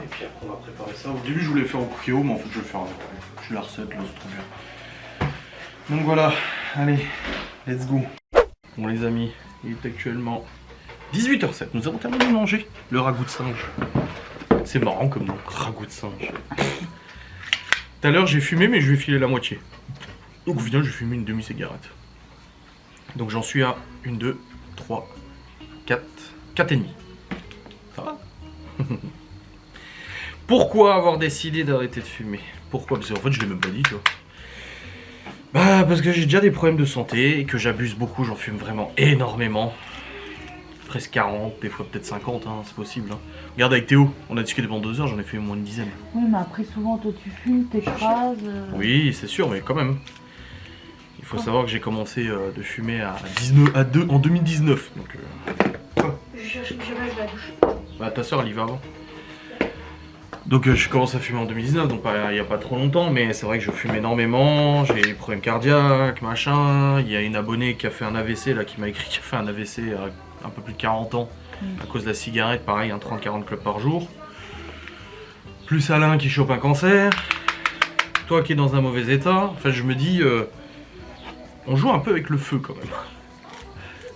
Et puis après on va préparer ça. Au début je voulais faire au cookéo, mais en fait je vais le faire avec. Je la recette, là c'est trop bien. Donc voilà, allez, let's go. Bon les amis, il est actuellement 18h07. Nous avons terminé de manger le ragoût de singe. C'est marrant comme nom, ragoût de singe. Tout à l'heure j'ai fumé mais je vais filer la moitié. Donc au final j'ai fumé une demi-cigarette. Donc j'en suis à 1, 2, 3, 4 et demi. Ça va? Pourquoi avoir décidé d'arrêter de fumer? Pourquoi? Parce qu'en fait je l'ai même pas dit tu vois. Bah parce que j'ai déjà des problèmes de santé et que j'abuse beaucoup, j'en fume vraiment énormément. Presque 40, des fois peut-être 50, hein, c'est possible. Hein. Regarde avec Théo, on a discuté pendant 2 heures, j'en ai fait moins une dizaine. Oui, mais après souvent toi tu fumes, t'écrases. Oui, c'est sûr, mais quand même. Il faut savoir que j'ai commencé de fumer en 2019. Donc, Je cherche la douche. bah ta soeur elle y va avant. Donc je commence à fumer en 2019, donc il n'y a pas trop longtemps, mais c'est vrai que je fume énormément, j'ai des problèmes cardiaques, machin. Il y a une abonnée qui a fait un AVC, là, qui m'a écrit qui a fait un AVC à un peu plus de 40 ans, à cause de la cigarette, pareil, un 30-40 clopes par jour. Plus Alain qui chope un cancer, toi qui es dans un mauvais état. Enfin je me dis, on joue un peu avec le feu quand même.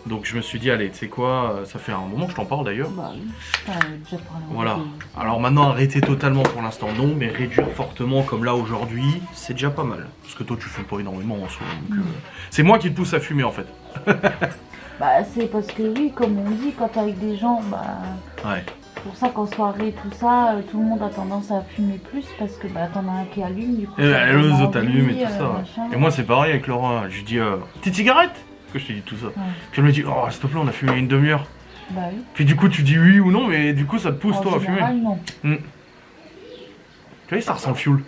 Donc je me suis dit, allez, tu sais quoi, ça fait un moment que je t'en parle d'ailleurs. Bah oui, déjà parlé. Voilà. Alors maintenant, arrêter totalement pour l'instant, non, mais réduire fortement comme là aujourd'hui, c'est déjà pas mal. Parce que toi, tu fumes pas énormément en soi. Donc, c'est moi qui te pousse à fumer en fait. Bah c'est parce que oui, comme on dit, quand t'es avec des gens, bah... Ouais. Pour ça qu'en soirée, tout ça, tout le monde a tendance à fumer plus parce que bah t'en as un qui allume, du coup... Et les autres allument et tout ça. machin. Et moi, c'est pareil avec Laura. Je lui dis, petite cigarette? Que je t'ai dit tout ça. Ouais. Puis elle me dit, oh s'il te plaît, on a fumé une demi-heure. Bah oui. Puis du coup, tu dis oui ou non, mais du coup, ça te pousse toi à fumer. Non. Tu vois, ça ressent le fioul.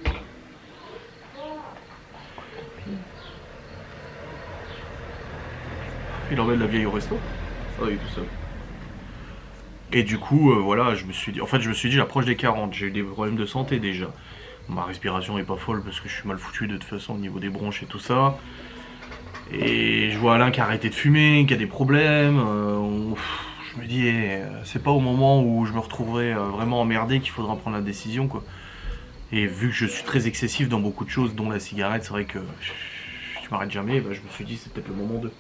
Il emmène la vieille au resto. Ah oui, tout seul. Et du coup, voilà, je me suis dit, j'approche des 40. J'ai eu des problèmes de santé déjà. Ma respiration est pas folle parce que je suis mal foutu de toute façon au niveau des bronches et tout ça. Et je vois Alain qui a arrêté de fumer, qui a des problèmes. Je me dis, c'est pas au moment où je me retrouverai vraiment emmerdé qu'il faudra prendre la décision, quoi. Et vu que je suis très excessif dans beaucoup de choses, dont la cigarette, c'est vrai que je m'arrête jamais, bah, je me suis dit, c'est peut-être le moment de...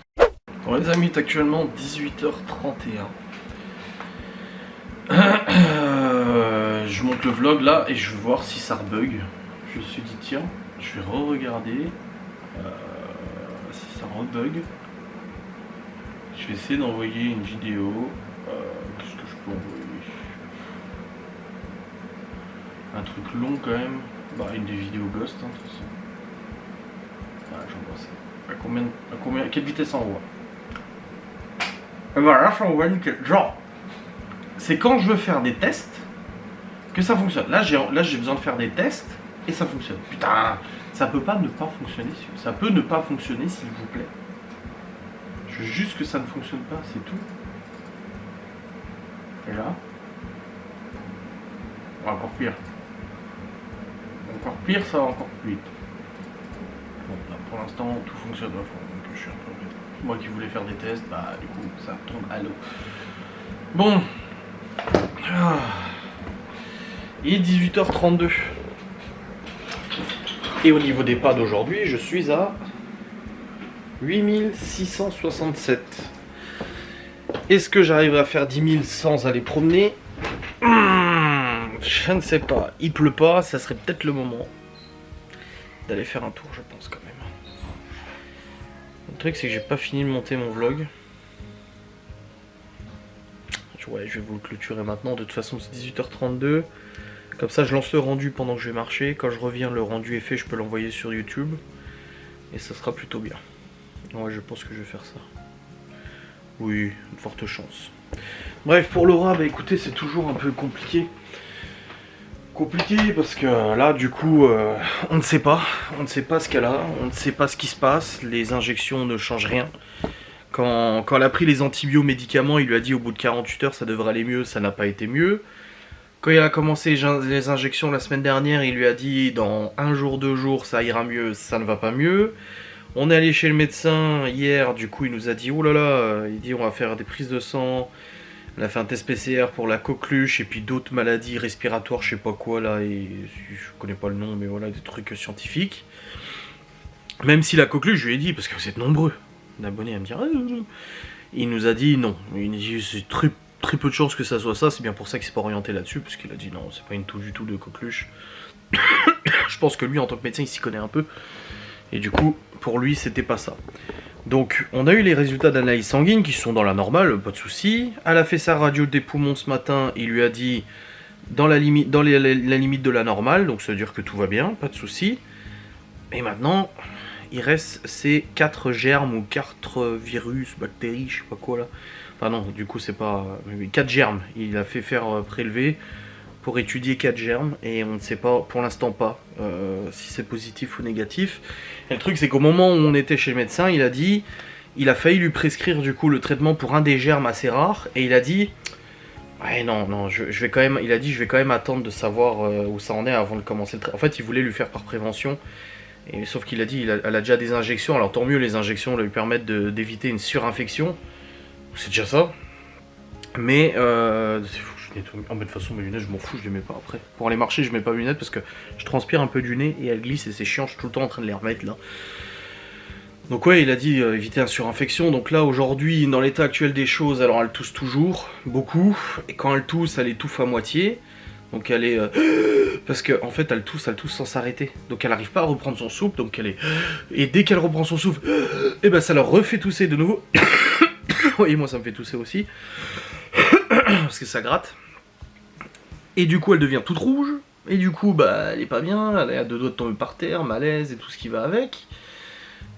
Bon les amis, il est actuellement 18h31. Je monte le vlog là et je vais voir si ça rebug. Je me suis dit, tiens, je vais re-regarder. Si ça rebug, je vais essayer d'envoyer une vidéo. Qu'est-ce que je peux envoyer? Un truc long quand même. Bah une des vidéos Ghost hein, de toute façon. Voilà, j'envoie ça. À quelle vitesse ça envoie? Et voilà, ça envoie nickel. Genre, c'est quand je veux faire des tests que ça fonctionne. Là j'ai besoin de faire des tests et ça fonctionne. Putain, ça peut pas ne pas fonctionner. Ça peut ne pas fonctionner s'il vous plaît. Je veux juste que ça ne fonctionne pas, c'est tout. Et là, encore pire. Encore pire, ça va encore plus vite. Bon, bah, pour l'instant, tout fonctionne à fond, donc je suis un peu embêté. Moi qui voulais faire des tests, bah du coup, ça tombe à l'eau. Bon. Il est 18h32. Et au niveau des pas d'aujourd'hui, je suis à 8667. Est-ce que j'arriverai à faire 10 000 sans aller promener? Je ne sais pas. Il pleut pas, ça serait peut-être le moment d'aller faire un tour, je pense quand même. Le truc, c'est que j'ai pas fini de monter mon vlog. Ouais, je vais vous le clôturer maintenant. De toute façon, c'est 18h32. Comme ça, je lance le rendu pendant que je vais marcher. Quand je reviens, le rendu est fait, je peux l'envoyer sur YouTube. Et ça sera plutôt bien. Ouais, je pense que je vais faire ça. Oui, une forte chance. Bref, pour Laura, bah écoutez, c'est toujours un peu compliqué. Compliqué parce que là, du coup, on ne sait pas. On ne sait pas ce qu'elle a. On ne sait pas ce qui se passe. Les injections ne changent rien. Quand elle a pris les antibiomédicaments, il lui a dit au bout de 48 heures, ça devrait aller mieux. Ça n'a pas été mieux. Quand il a commencé les injections la semaine dernière, il lui a dit dans 1 jour, 2 jours, ça ira mieux. Ça ne va pas mieux. On est allé chez le médecin hier, du coup il nous a dit oh là là, il dit on va faire des prises de sang. On a fait un test PCR pour la coqueluche et puis d'autres maladies respiratoires, je sais pas quoi là, et je connais pas le nom, mais voilà, des trucs scientifiques. Même si la coqueluche, je lui ai dit, parce que vous êtes nombreux d'abonnés à me dire, il nous a dit non. Il nous dit c'est très peu de chances que ça soit ça, c'est bien pour ça qu'il s'est pas orienté là-dessus, parce qu'il a dit non, c'est pas une touche du tout de coqueluche. Je pense que lui en tant que médecin il s'y connaît un peu. Et du coup, pour lui, c'était pas ça. Donc, on a eu les résultats d'analyse sanguine qui sont dans la normale, pas de souci. Elle a fait sa radio des poumons ce matin, il lui a dit dans la limite de la normale, donc ça veut dire que tout va bien, pas de souci. Et maintenant, il reste ces 4 germes ou 4 virus, bactéries, je sais pas quoi là. Enfin non, du coup c'est pas... 4 germes, il a fait faire prélever pour étudier 4 germes et on ne sait pas, pour l'instant pas, si c'est positif ou négatif. Et le truc c'est qu'au moment où on était chez le médecin, il a failli lui prescrire du coup le traitement pour un des germes assez rares et il a dit ouais non, je vais quand même, il a dit je vais quand même attendre de savoir où ça en est avant de commencer le traitement. En fait il voulait lui faire par prévention, et, sauf qu'il a dit elle a déjà des injections, alors tant mieux, les injections lui permettent d'éviter une surinfection, c'est déjà ça. Mais de toute façon mes lunettes je m'en fous, je les mets pas après. Pour aller marcher je mets pas mes lunettes parce que je transpire un peu du nez et elles glissent et c'est chiant, je suis tout le temps en train de les remettre là. Donc ouais, il a dit éviter une surinfection. Donc là aujourd'hui, dans l'état actuel des choses, alors elle tousse toujours, beaucoup. Et quand elle tousse, elle étouffe à moitié. Donc elle est... parce qu'en fait elle tousse sans s'arrêter. Donc elle n'arrive pas à reprendre son souffle, donc elle est... Et dès qu'elle reprend son souffle, et ben ça leur refait tousser de nouveau. Oui, moi ça me fait tousser aussi. Parce que ça gratte. Et du coup elle devient toute rouge. Et du coup bah elle est pas bien, elle est à 2 doigts de tomber par terre, malaise et tout ce qui va avec.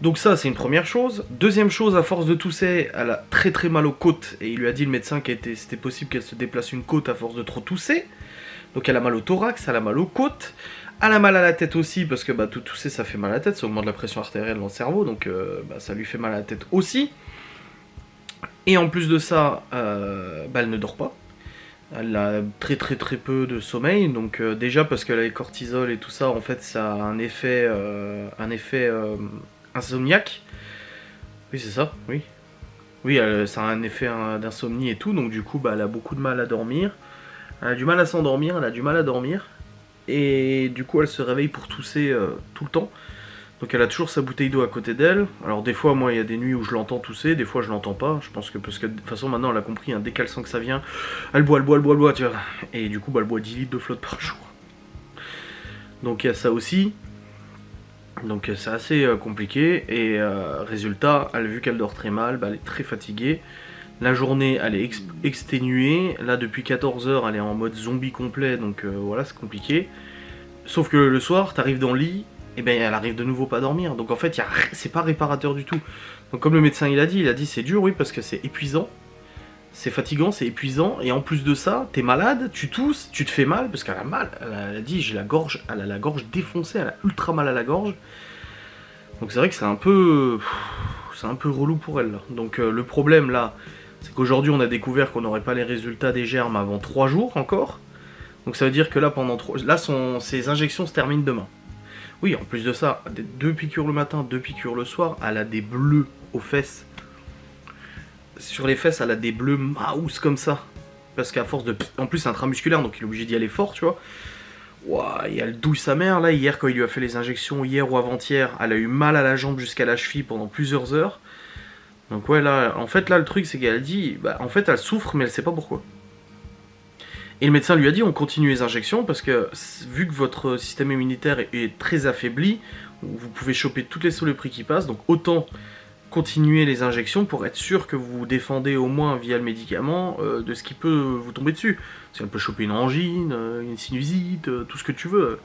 Donc ça c'est une première chose. Deuxième chose, à force de tousser, elle a très très mal aux côtes. Et il lui a dit le médecin que c'était possible qu'elle se déplace une côte à force de trop tousser. Donc elle a mal au thorax, elle a mal aux côtes. Elle a mal à la tête aussi, parce que bah, tout tousser ça fait mal à la tête, ça augmente la pression artérielle dans le cerveau. Donc bah, ça lui fait mal à la tête aussi. Et en plus de ça, bah, elle ne dort pas. Elle a très peu de sommeil, donc déjà parce qu'elle a les cortisol et tout ça, en fait ça a un effet insomniaque. Oui c'est ça, oui. Oui, ça a un effet d'insomnie et tout, donc du coup bah, elle a beaucoup de mal à dormir. Elle a du mal à s'endormir, elle a du mal à dormir. Et du coup elle se réveille pour tousser tout le temps. Donc elle a toujours sa bouteille d'eau à côté d'elle. Alors des fois moi il y a des nuits où je l'entends tousser, des fois je l'entends pas. Je pense que parce que de toute façon maintenant elle a compris, hein, dès qu'elle sent que ça vient, elle boit, tu vois. Et du coup bah, elle boit 10 litres de flotte par jour. Donc il y a ça aussi. Donc c'est assez compliqué. Et résultat, vu qu'elle dort très mal, bah, elle est très fatiguée. La journée elle est exténuée. Là depuis 14 h elle est en mode zombie complet. Donc voilà, c'est compliqué. Sauf que le soir t'arrives dans le lit, et ben elle arrive de nouveau pas à dormir. Donc en fait c'est pas réparateur du tout. Donc comme le médecin il a dit c'est dur, oui, parce que c'est épuisant, c'est fatigant, c'est épuisant, et en plus de ça t'es malade, tu tousses, tu te fais mal, parce qu'elle a mal, elle a dit elle a la gorge défoncée, elle a ultra mal à la gorge. Donc c'est vrai que c'est un peu relou pour elle là. Donc le problème là, c'est qu'aujourd'hui on a découvert qu'on n'aurait pas les résultats des germes avant 3 jours encore. Donc ça veut dire que là ses injections se terminent demain. Oui, en plus de ça, 2 piqûres le matin, 2 piqûres le soir, elle a des bleus aux fesses. Sur les fesses, elle a des bleus mouse comme ça. Parce qu'à force de... En plus, c'est intramusculaire, donc il est obligé d'y aller fort, tu vois. Ouah, et elle douille sa mère, là. Hier, quand il lui a fait les injections, hier ou avant-hier, elle a eu mal à la jambe jusqu'à la cheville pendant plusieurs heures. Donc ouais, là, en fait, là, le truc, c'est qu'elle dit... Bah, en fait, elle souffre, mais elle sait pas pourquoi. Et le médecin lui a dit on continue les injections parce que vu que votre système immunitaire est très affaibli, vous pouvez choper toutes les saloperies qui passent, donc autant continuer les injections pour être sûr que vous vous défendez au moins via le médicament de ce qui peut vous tomber dessus. Parce qu'elle peut choper une angine, une sinusite, tout ce que tu veux.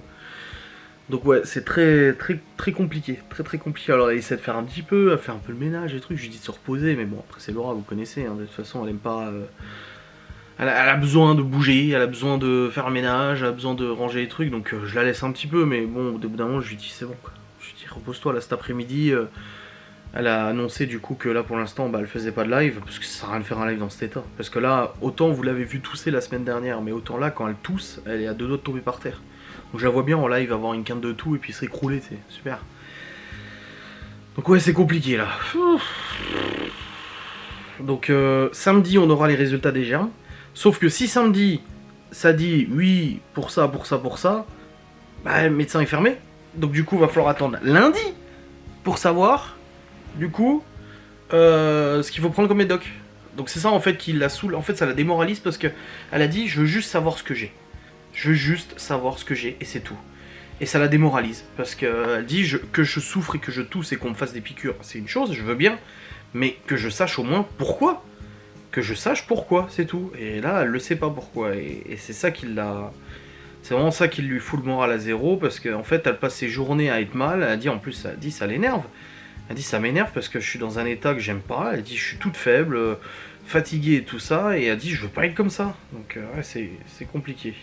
Donc ouais, c'est très compliqué, très compliqué. Alors elle essaie de faire un petit peu, elle fait un peu le ménage et trucs, je lui dis de se reposer, mais bon après c'est Laura, vous connaissez, hein, de toute façon elle aime pas... Elle a besoin de bouger, elle a besoin de faire un ménage, elle a besoin de ranger les trucs, donc je la laisse un petit peu, mais bon au bout d'un moment je lui dis c'est bon quoi. Je lui dis repose-toi là cet après-midi, elle a annoncé du coup que là pour l'instant bah, elle faisait pas de live, parce que ça sert à rien de faire un live dans cet état. Parce que là, autant vous l'avez vu tousser la semaine dernière, mais autant là quand elle tousse, elle est à deux doigts de tomber par terre. Donc je la vois bien en live avoir une quinte de tout et puis s'écrouler, c'est super. Donc ouais, c'est compliqué là. Donc samedi, on aura les résultats des germes. Sauf que si samedi, ça dit oui, pour ça, bah le médecin est fermé. Donc du coup, il va falloir attendre lundi pour savoir, du coup, ce qu'il faut prendre comme médoc. Donc c'est ça en fait qui la saoule. En fait, ça la démoralise parce que elle a dit je veux juste savoir ce que j'ai. Je veux juste savoir ce que j'ai et c'est tout. Et ça la démoralise parce qu'elle dit que je souffre et que je tousse et qu'on me fasse des piqûres, c'est une chose, je veux bien, mais que je sache au moins pourquoi. Que je sache pourquoi, c'est tout. Et là, elle le sait pas pourquoi. Et c'est ça qui l'a... C'est vraiment ça qui lui fout le moral à zéro parce qu'en fait, elle passe ses journées à être mal. Elle a dit en plus, elle a dit ça l'énerve. Elle a dit ça m'énerve parce que je suis dans un état que j'aime pas. Elle a dit je suis toute faible, fatiguée et tout ça. Et elle a dit je veux pas être comme ça. Donc ouais, c'est compliqué.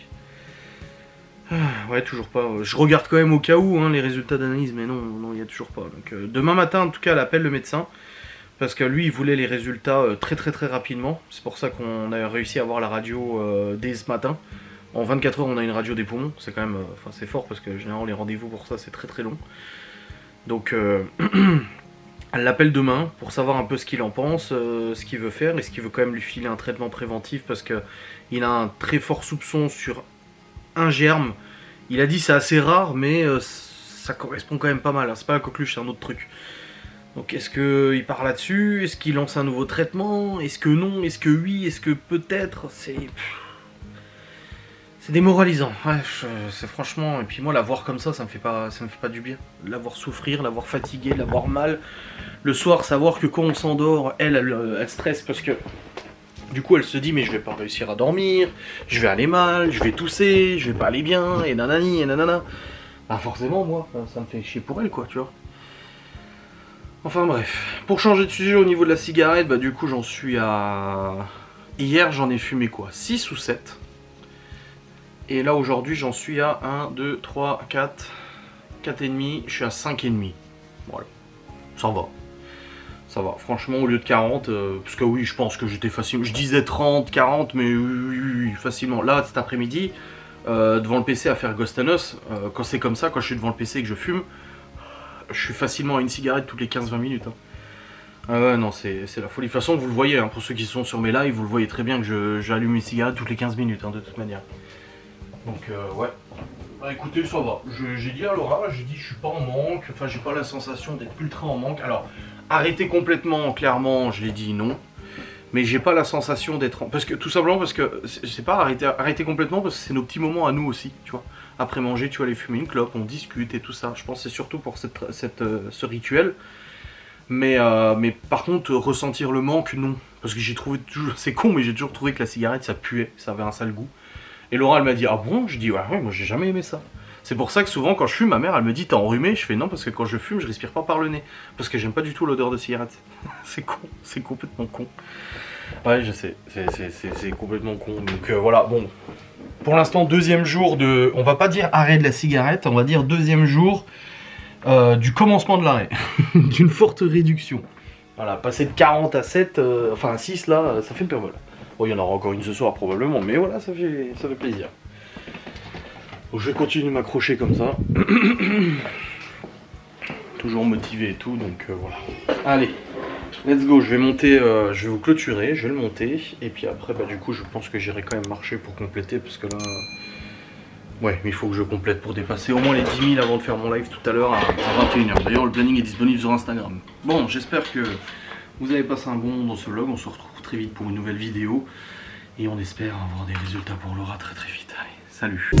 Ouais, toujours pas. Je regarde quand même au cas où hein, les résultats d'analyse, mais non, il y a toujours pas. Donc demain matin, en tout cas, elle appelle le médecin parce que lui, il voulait les résultats très rapidement. C'est pour ça qu'on a réussi à avoir la radio dès ce matin. En 24 heures, on a une radio des poumons. C'est quand même, enfin, c'est fort parce que généralement les rendez-vous pour ça, c'est très long. Donc, elle l'appelle demain pour savoir un peu ce qu'il en pense, ce qu'il veut faire, et ce qu'il veut quand même lui filer un traitement préventif parce que il a un très fort soupçon sur un germe. Il a dit c'est assez rare, mais ça correspond quand même pas mal. Hein. C'est pas la coqueluche, c'est un autre truc. Donc est-ce qu'il part là-dessus? Est-ce qu'il lance un nouveau traitement? Est-ce que non? Est-ce que oui? Est-ce que peut-être? C'est démoralisant. Ouais, c'est franchement... Et puis moi, la voir comme ça me fait pas du bien. La voir souffrir, la voir fatiguée, la voir mal. Le soir, savoir que quand on s'endort, elle stresse parce que... Du coup, elle se dit, mais je vais pas réussir à dormir, je vais aller mal, je vais tousser, je vais pas aller bien, et nanani, et nanana. Bah forcément, moi, ça me fait chier pour elle, quoi, tu vois. Enfin bref. Pour changer de sujet au niveau de la cigarette, bah du coup, j'en suis à... Hier, j'en ai fumé quoi, 6 ou 7. Et là, aujourd'hui, j'en suis à 1, 2, 3, 4, 4,5, je suis à 5,5. Voilà. Ça va. Ça va, franchement, au lieu de 40, parce que oui, je pense que j'étais facile. Je disais 30, 40, mais oui, facilement. Là, cet après-midi, devant le PC à faire Ghost and Us, quand c'est comme ça, quand je suis devant le PC et que je fume, je suis facilement à une cigarette toutes les 15-20 minutes. Hein. Ah ouais, non, c'est la folie. De toute façon, vous le voyez, hein, pour ceux qui sont sur mes lives, vous le voyez très bien que j'allume une cigarette toutes les 15 minutes, hein, de toute manière. Donc, ouais. Bah écoutez, ça va. J'ai dit à Laura, j'ai dit je suis pas en manque, enfin j'ai pas la sensation d'être ultra en manque. Alors, arrêter complètement, clairement, je l'ai dit non. Mais j'ai pas la sensation d'être en... Parce que, tout simplement parce que, c'est pas arrêter complètement parce que c'est nos petits moments à nous aussi, tu vois. Après manger, tu vas aller fumer une clope, on discute et tout ça. Je pense que c'est surtout pour ce rituel. Mais par contre, ressentir le manque, non. Parce que j'ai trouvé toujours... C'est con, mais j'ai toujours trouvé que la cigarette, ça puait, ça avait un sale goût. Et Laura, elle m'a dit, ah bon? Je dis, ouais, moi j'ai jamais aimé ça. C'est pour ça que souvent, quand je fume, ma mère, elle me dit, t'as enrhumé? Je fais non, parce que quand je fume, je respire pas par le nez. Parce que j'aime pas du tout l'odeur de cigarette. C'est con, c'est complètement con. Ouais, je sais, c'est complètement con. Donc voilà, bon. Pour l'instant, deuxième jour de... On va pas dire arrêt de la cigarette, on va dire deuxième jour du commencement de l'arrêt. D'une forte réduction. Voilà, passer de 40 à 7, enfin à 6 là, ça fait une pervole. Bon, il y en aura encore une ce soir probablement, mais voilà, ça fait plaisir. Donc je vais continuer de m'accrocher comme ça. Toujours motivé et tout, donc voilà. Allez, let's go, je vais monter, je vais vous clôturer, je vais le monter. Et puis après, bah du coup, je pense que j'irai quand même marcher pour compléter, parce que là... Ouais, mais il faut que je complète pour dépasser au moins les 10 000 avant de faire mon live tout à l'heure à 21h. D'ailleurs, le planning est disponible sur Instagram. Bon, j'espère que vous avez passé un bon moment dans ce vlog. On se retrouve très vite pour une nouvelle vidéo. Et on espère avoir des résultats pour Laura très vite. Allez, salut!